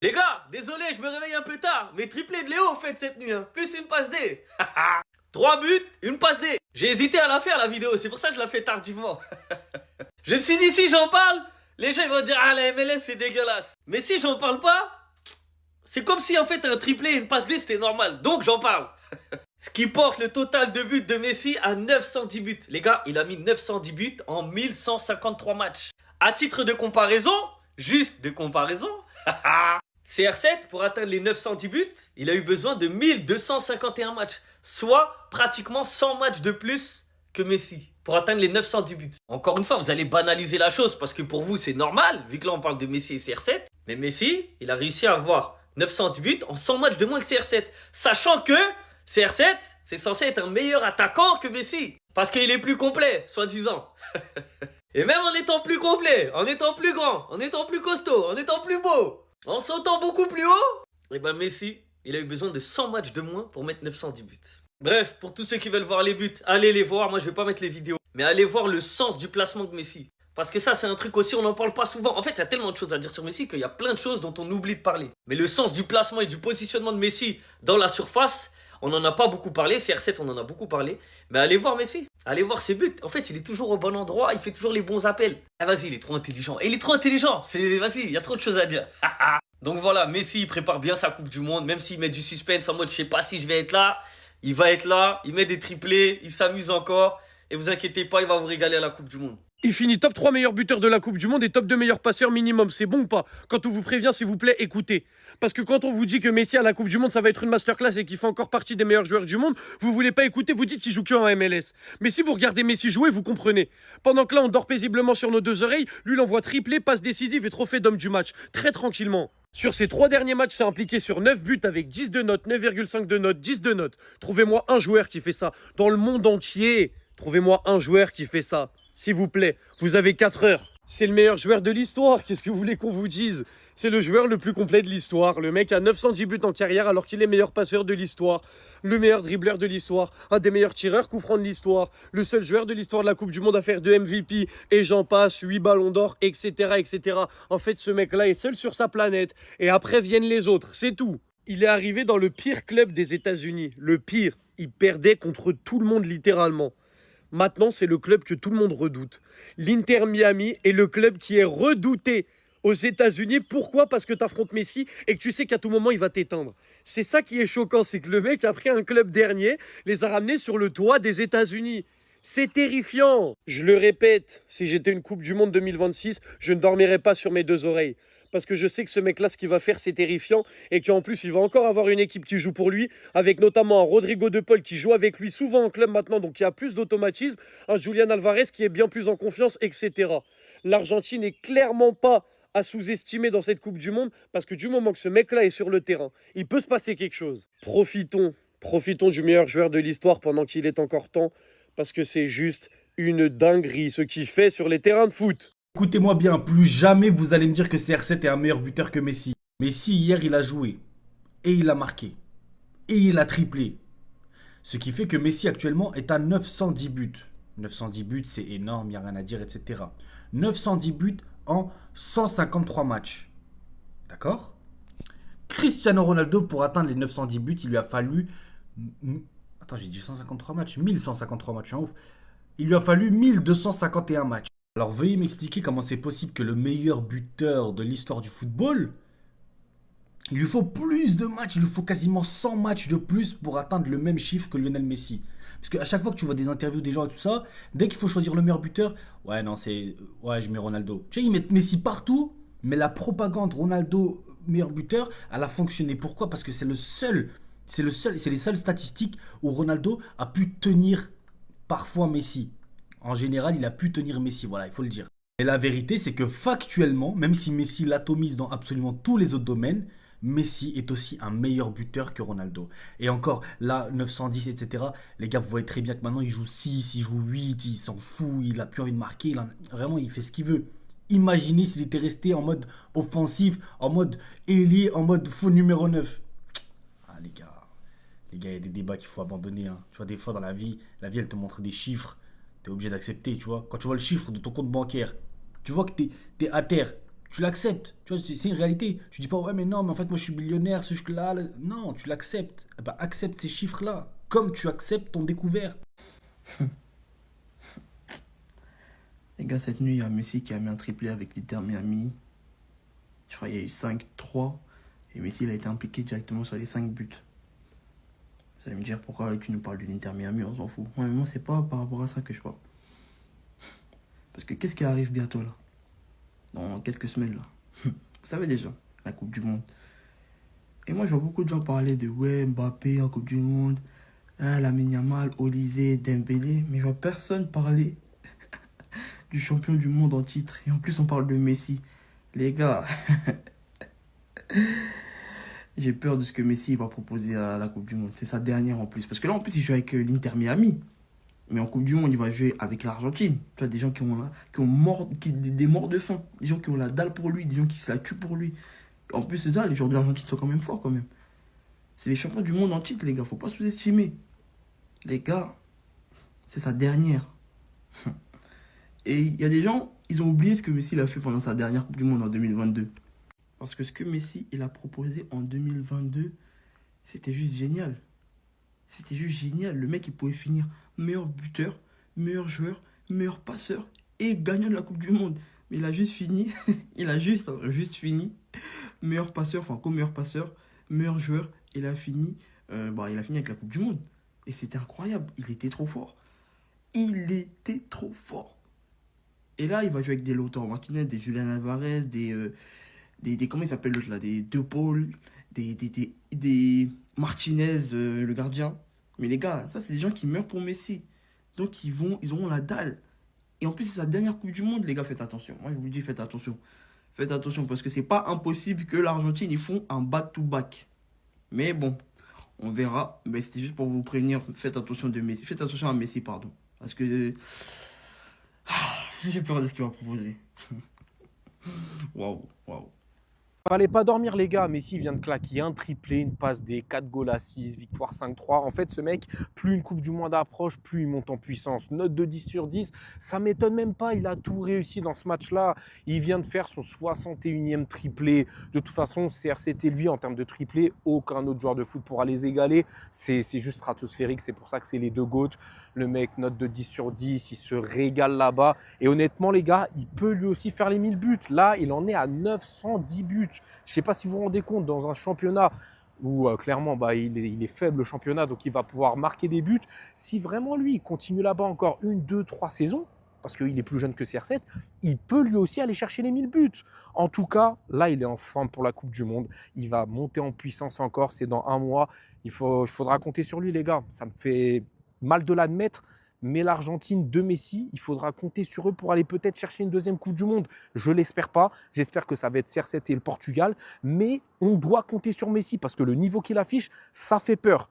Les gars, désolé, je me réveille un peu tard, mais triplé de Léo, en fait, cette nuit, hein. Plus une passe D. 3 buts, une passe D. J'ai hésité à la faire, la vidéo, c'est pour ça que je la fais tardivement. Je me suis dit, si j'en parle, les gens ils vont dire, ah, la MLS, c'est dégueulasse. Mais si j'en parle pas, c'est comme si, en fait, un triplé et une passe D, c'était normal. Donc, j'en parle. Ce qui porte le total de buts de Messi à 910 buts. Les gars, il a mis 910 buts en 1153 matchs. À titre de comparaison, juste de comparaison, CR7, pour atteindre les 910 buts, il a eu besoin de 1251 matchs. Soit pratiquement 100 matchs de plus que Messi pour atteindre les 910 buts. Encore une fois, vous allez banaliser la chose parce que pour vous, c'est normal, vu que là, on parle de Messi et CR7. Mais Messi, il a réussi à avoir 910 buts en 100 matchs de moins que CR7. Sachant que CR7, c'est censé être un meilleur attaquant que Messi. Parce qu'il est plus complet, soi-disant. Et même en étant plus complet, en étant plus grand, en étant plus costaud, en étant plus beau, en sautant beaucoup plus haut, et ben Messi, il a eu besoin de 100 matchs de moins pour mettre 910 buts. Bref, pour tous ceux qui veulent voir les buts, allez les voir. Moi, je vais pas mettre les vidéos. Mais allez voir le sens du placement de Messi. Parce que ça, c'est un truc aussi, on n'en parle pas souvent. En fait, il y a tellement de choses à dire sur Messi qu'il y a plein de choses dont on oublie de parler. Mais le sens du placement et du positionnement de Messi dans la surface, on n'en a pas beaucoup parlé. CR7, on en a beaucoup parlé. Mais allez voir Messi. Allez voir ses buts. En fait, il est toujours au bon endroit. Il fait toujours les bons appels. Ah, vas-y, il est trop intelligent. Et il est trop intelligent. Vas-y, il y a trop de choses à dire. Donc voilà, Messi, il prépare bien sa Coupe du Monde. Même s'il met du suspense en mode, je sais pas si je vais être là. Il va être là. Il met des triplés. Il s'amuse encore. Et vous inquiétez pas, il va vous régaler à la Coupe du Monde. Il finit top 3 meilleurs buteurs de la Coupe du Monde et top 2 meilleurs passeurs minimum. C'est bon ou pas? Quand on vous prévient, s'il vous plaît, écoutez. Parce que quand on vous dit que Messi à la Coupe du Monde, ça va être une masterclass et qu'il fait encore partie des meilleurs joueurs du monde, vous voulez pas écouter, vous dites qu'il joue que en MLS. Mais si vous regardez Messi jouer, vous comprenez. Pendant que là, on dort paisiblement sur nos deux oreilles, lui, il envoie triplé, passe décisive et trophée d'homme du match. Très tranquillement. Sur ses 3 derniers matchs, c'est impliqué sur 9 buts avec 10 de notes, 9,5 de notes, 10 de notes. Trouvez-moi un joueur qui fait ça. Dans le monde entier, trouvez-moi un joueur qui fait ça. S'il vous plaît, vous avez 4 heures. C'est le meilleur joueur de l'histoire, qu'est-ce que vous voulez qu'on vous dise? C'est le joueur le plus complet de l'histoire. Le mec a 910 buts en carrière alors qu'il est meilleur passeur de l'histoire. Le meilleur dribbleur de l'histoire. Un des meilleurs tireurs coup franc de l'histoire. Le seul joueur de l'histoire de la Coupe du Monde à faire 2 MVP. Et j'en passe, 8 ballons d'or, etc., etc. En fait, ce mec-là est seul sur sa planète. Et après viennent les autres, c'est tout. Il est arrivé dans le pire club des États-Unis. Le pire. Il perdait contre tout le monde littéralement. Maintenant, c'est le club que tout le monde redoute. L'Inter Miami est le club qui est redouté aux États-Unis. Pourquoi? Parce que tu affrontes Messi et que tu sais qu'à tout moment, il va t'éteindre. C'est ça qui est choquant, c'est que le mec a pris un club dernier, les a ramenés sur le toit des États-Unis. C'est terrifiant. Je le répète, si j'étais une Coupe du Monde 2026, je ne dormirais pas sur mes deux oreilles. Parce que je sais que ce mec-là, ce qu'il va faire, c'est terrifiant. Et qu'en plus, il va encore avoir une équipe qui joue pour lui, avec notamment un Rodrigo De Paul qui joue avec lui souvent en club maintenant, donc il y a plus d'automatisme. Un Julian Alvarez qui est bien plus en confiance, etc. L'Argentine n'est clairement pas à sous-estimer dans cette Coupe du Monde, parce que du moment que ce mec-là est sur le terrain, il peut se passer quelque chose. Profitons du meilleur joueur de l'histoire pendant qu'il est encore temps, parce que c'est juste une dinguerie ce qu'il fait sur les terrains de foot. Écoutez-moi bien, plus jamais vous allez me dire que CR7 est un meilleur buteur que Messi. Messi, hier, il a joué. Et il a marqué. Et il a triplé. Ce qui fait que Messi, actuellement, est à 910 buts. 910 buts, c'est énorme, il n'y a rien à dire, etc. 910 buts en 153 matchs. D'accord? Cristiano Ronaldo, pour atteindre les 910 buts, il lui a fallu... Attends, j'ai dit 153 matchs. 1153 matchs, en ouf. Il lui a fallu 1251 matchs. Alors veuillez m'expliquer comment c'est possible que le meilleur buteur de l'histoire du football, il lui faut plus de matchs, il lui faut quasiment 100 matchs de plus pour atteindre le même chiffre que Lionel Messi. Parce qu'à chaque fois que tu vois des interviews des gens et tout ça, dès qu'il faut choisir le meilleur buteur, ouais non c'est... Ouais je mets Ronaldo. Tu sais ils mettent Messi partout, mais la propagande Ronaldo meilleur buteur, elle a fonctionné. Pourquoi? Parce que c'est les seules statistiques où Ronaldo a pu tenir parfois Messi. En général, il a pu tenir Messi, voilà, il faut le dire. Et la vérité, c'est que factuellement, même si Messi l'atomise dans absolument tous les autres domaines, Messi est aussi un meilleur buteur que Ronaldo. Et encore, là, 910, etc. Les gars, vous voyez très bien que maintenant, il joue 6, il joue 8, il s'en fout, il a plus envie de marquer. Vraiment, il fait ce qu'il veut. Imaginez s'il était resté en mode offensif, en mode ailier, en mode faux numéro 9. Ah, les gars, il y a des débats qu'il faut abandonner. Hein. Tu vois, des fois, dans la vie, elle te montre des chiffres. T'es obligé d'accepter, tu vois. Quand tu vois le chiffre de ton compte bancaire, tu vois que t'es à terre. Tu l'acceptes. Tu vois, c'est une réalité. Tu dis pas, ouais, mais non, mais en fait, moi, je suis millionnaire, ce là. Non, tu l'acceptes. Eh ben, accepte ces chiffres-là. Comme tu acceptes ton découvert. Les gars, cette nuit, il y a Messi qui a mis un triplé avec l'Inter Miami. Je crois qu'il y a eu 5-3. Et Messi, il a été impliqué directement sur les 5 buts. Vous allez me dire pourquoi tu nous parles de l'Inter Miami, on s'en fout. Ouais, mais moi, c'est pas par rapport à ça que je parle. Parce que qu'est-ce qui arrive bientôt là? Dans quelques semaines là. Vous savez déjà, la Coupe du Monde. Et moi, je vois beaucoup de gens parler de ouais, Mbappé en Coupe du Monde, hein, Lamine Yamal, Olysée, Dembélé. Mais je vois personne parler du champion du monde en titre. Et en plus, on parle de Messi. Les gars, j'ai peur de ce que Messi va proposer à la Coupe du Monde. C'est sa dernière en plus. Parce que là, en plus, il joue avec l'Inter Miami. Mais en Coupe du Monde, il va jouer avec l'Argentine. Tu vois, des gens qui ont mort, des morts de faim. Des gens qui ont la dalle pour lui. Des gens qui se la tuent pour lui. En plus de ça, les joueurs de l'Argentine sont quand même forts quand même. C'est les champions du monde en titre, les gars. Faut pas sous-estimer. Les gars, c'est sa dernière. Et il y a des gens, ils ont oublié ce que Messi il a fait pendant sa dernière Coupe du Monde en 2022. Parce que ce que Messi il a proposé en 2022, c'était juste génial. C'était juste génial. Le mec, il pouvait finir meilleur buteur, meilleur joueur, meilleur passeur et gagnant de la Coupe du Monde. Mais il a juste fini, il a juste fini meilleur passeur, enfin co-meilleur passeur, meilleur joueur. Il a fini avec la Coupe du Monde. Et c'était incroyable. Il était trop fort. Il était trop fort. Et là, il va jouer avec des Lautaro Martinez, des Julian Alvarez, des comment il s'appelle l'autre là, des De Paul, des Martinez, le gardien. Mais les gars, ça c'est des gens qui meurent pour Messi. Donc ils auront la dalle. Et en plus, c'est sa dernière Coupe du Monde, les gars, faites attention. Moi, je vous dis, faites attention. Faites attention, parce que c'est pas impossible que l'Argentine, ils font un back-to-back. Mais bon, on verra. Mais c'était juste pour vous prévenir, faites attention de Messi. Faites attention à Messi, pardon. Parce que j'ai peur de ce qu'il va proposer. Waouh, waouh. Fallait pas dormir les gars, Messi vient de claquer un triplé, une passe D, 4 goals à 6, victoire 5-3. En fait ce mec, plus une Coupe du Monde approche, plus il monte en puissance. Note de 10 sur 10, ça m'étonne même pas, il a tout réussi dans ce match-là. Il vient de faire son 61e triplé. De toute façon, CR7 lui en termes de triplé, aucun autre joueur de foot pourra les égaler. C'est juste stratosphérique, c'est pour ça que c'est les deux GOAT. Le mec, note de 10 sur 10, il se régale là-bas. Et honnêtement les gars, il peut lui aussi faire les 1000 buts. Là, il en est à 910 buts. Je ne sais pas si vous vous rendez compte, dans un championnat où clairement il est faible le championnat, donc il va pouvoir marquer des buts. Si vraiment lui il continue là-bas encore 1, 2, 3 saisons, parce qu'il est plus jeune que CR7, il peut lui aussi aller chercher les 1000 buts. En tout cas, là il est en forme pour la Coupe du Monde. Il va monter en puissance encore, c'est dans un mois. Il faudra compter sur lui les gars. Ça me fait mal de l'admettre. Mais l'Argentine de Messi, il faudra compter sur eux pour aller peut-être chercher une deuxième Coupe du Monde. Je ne l'espère pas. J'espère que ça va être CR7 et le Portugal. Mais on doit compter sur Messi parce que le niveau qu'il affiche, ça fait peur.